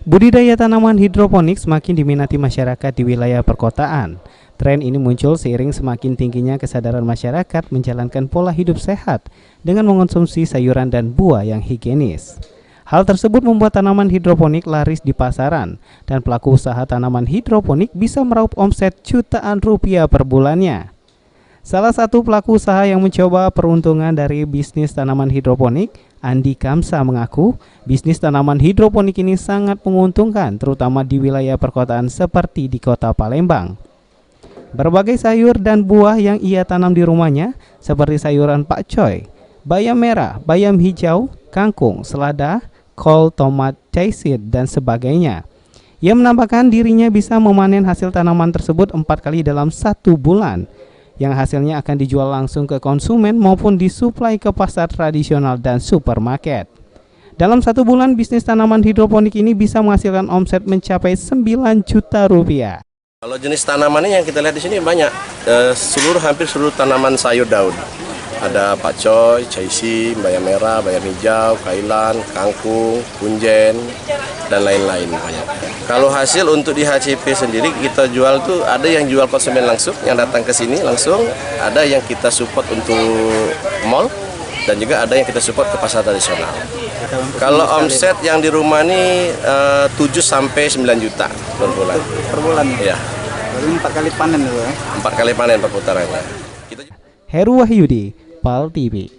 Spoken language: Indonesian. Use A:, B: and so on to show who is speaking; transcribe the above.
A: Budidaya tanaman hidroponik semakin diminati masyarakat di wilayah perkotaan. Tren ini muncul seiring semakin tingginya kesadaran masyarakat menjalankan pola hidup sehat dengan mengonsumsi sayuran dan buah yang higienis. Hal tersebut membuat tanaman hidroponik laris di pasaran dan pelaku usaha tanaman hidroponik bisa meraup omset jutaan rupiah per bulannya. Salah satu pelaku usaha yang mencoba peruntungan dari bisnis tanaman hidroponik, Andi Kamsa, mengaku bisnis tanaman hidroponik ini sangat menguntungkan, terutama di wilayah perkotaan seperti di kota Palembang. Berbagai sayur dan buah yang ia tanam di rumahnya, seperti sayuran pakcoy, bayam merah, bayam hijau, kangkung, selada, kol, tomat, caisid, dan sebagainya. Ia menambahkan dirinya bisa memanen hasil tanaman tersebut 4 kali dalam 1 bulan, yang hasilnya akan dijual langsung ke konsumen maupun disuplai ke pasar tradisional dan supermarket. Dalam 1 bulan, bisnis tanaman hidroponik ini bisa menghasilkan omset mencapai 9 juta rupiah.
B: Kalau jenis tanamannya yang kita lihat di sini banyak, hampir seluruh tanaman sayur daun. Ada pakcoy, caisi, bayam merah, bayam hijau, kailan, kangkung, punjen, dan lain-lain banyak. Kalau hasil untuk di HCP sendiri kita jual tuh ada yang jual konsumen langsung, yang datang ke sini langsung, ada yang kita support untuk mall, dan juga ada yang kita support ke pasar tradisional. Kalau omset yang di rumah ini 7 sampai 9 juta per bulan.
C: Per bulan?
B: Iya.
C: Berarti 4 kali panen dulu ya?
B: 4 kali panen perputarannya.
A: Heru Wahyudi, PAL TV.